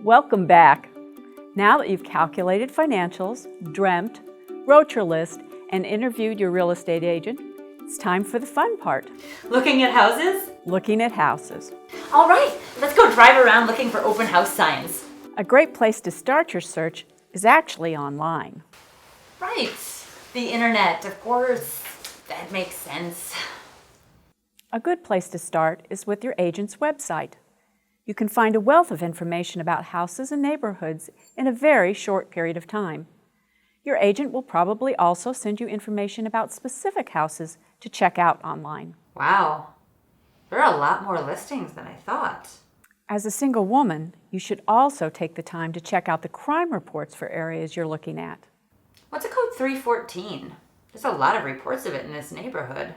Welcome back. Now that you've calculated financials, dreamt, wrote your list, and interviewed your real estate agent, it's time for the fun part. Looking at houses? Looking at houses. All right, let's go drive around looking for open house signs. A great place to start your search is actually online. Right, the internet, of course. That makes sense. A good place to start is with your agent's website. You can find a wealth of information about houses and neighborhoods in a very short period of time. Your agent will probably also send you information about specific houses to check out online. Wow, there are a lot more listings than I thought. As a single woman, you should also take the time to check out the crime reports for areas you're looking at. What's a code 314? There's a lot of reports of it in this neighborhood.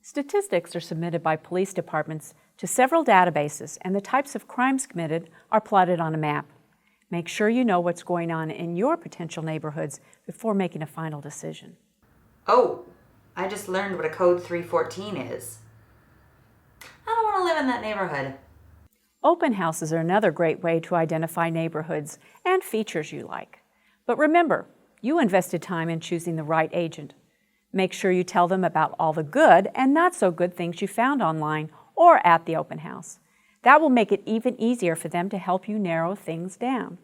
Statistics are submitted by police departments to several databases, and the types of crimes committed are plotted on a map. Make sure you know what's going on in your potential neighborhoods before making a final decision. Oh, I just learned what a code 314 is. I don't want to live in that neighborhood. Open houses are another great way to identify neighborhoods and features you like. But remember, you invested time in choosing the right agent. Make sure you tell them about all the good and not so good things you found online or at the open house. That will make it even easier for them to help you narrow things down.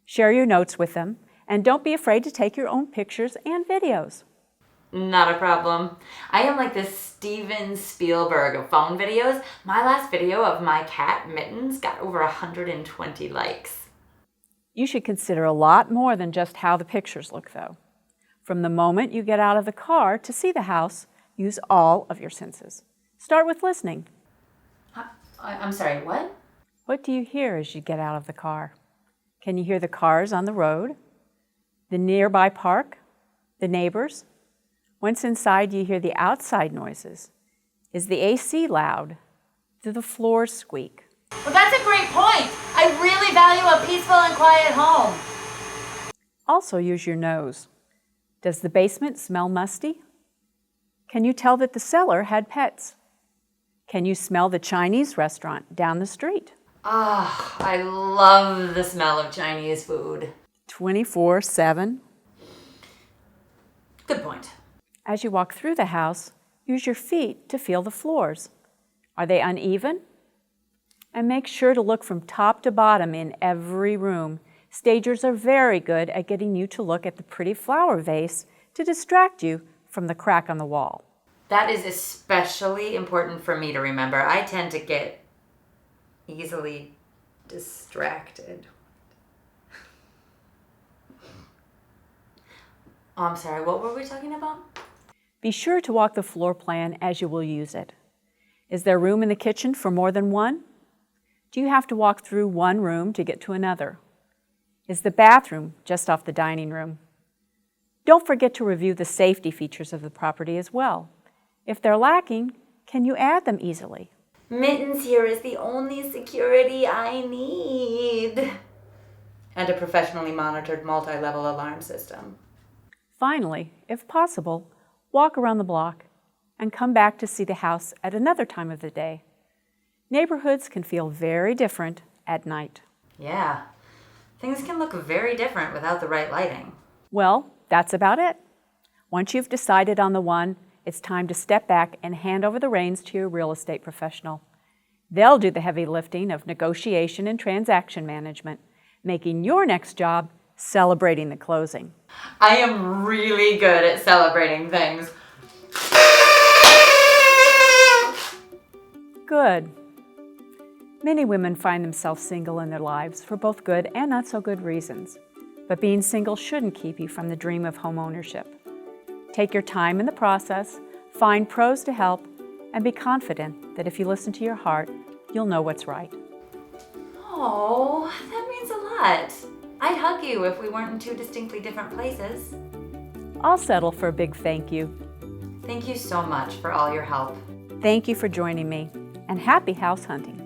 Share your notes with them, and don't be afraid to take your own pictures and videos. Not a problem. I am like this Steven Spielberg of phone videos. My last video of my cat Mittens got over 120 likes. You should consider a lot more than just how the pictures look, though. From the moment you get out of the car to see the house, use all of your senses. Start with listening. I'm sorry, what? What do you hear as you get out of the car? Can you hear the cars on the road? The nearby park? The neighbors? Once inside, do you hear the outside noises? Is the AC loud? Do the floors squeak? Well, that's a great point. I really value a peaceful and quiet home. Also use your nose. Does the basement smell musty? Can you tell that the cellar had pets? Can you smell the Chinese restaurant down the street? Ah, I love the smell of Chinese food. 24/7. Good point. As you walk through the house, use your feet to feel the floors. Are they uneven? And make sure to look from top to bottom in every room. Stagers are very good at getting you to look at the pretty flower vase to distract you from the crack on the wall. That is especially important for me to remember. I tend to get easily distracted. Oh, I'm sorry, what were we talking about? Be sure to walk the floor plan as you will use it. Is there room in the kitchen for more than one? Do you have to walk through one room to get to another? Is the bathroom just off the dining room? Don't forget to review the safety features of the property as well. If they're lacking, can you add them easily? Mittens here is the only security I need. And a professionally monitored multi-level alarm system. Finally, if possible, walk around the block and come back to see the house at another time of the day. Neighborhoods can feel very different at night. Yeah, things can look very different without the right lighting. Well, that's about it. Once you've decided on the one, it's time to step back and hand over the reins to your real estate professional. They'll do the heavy lifting of negotiation and transaction management, making your next job celebrating the closing. I am really good at celebrating things. Good. Many women find themselves single in their lives for both good and not so good reasons. But being single shouldn't keep you from the dream of home ownership. Take your time in the process, find pros to help, and be confident that if you listen to your heart, you'll know what's right. Oh, that means a lot. I'd hug you if we weren't in two distinctly different places. I'll settle for a big thank you. Thank you so much for all your help. Thank you for joining me, and happy house hunting.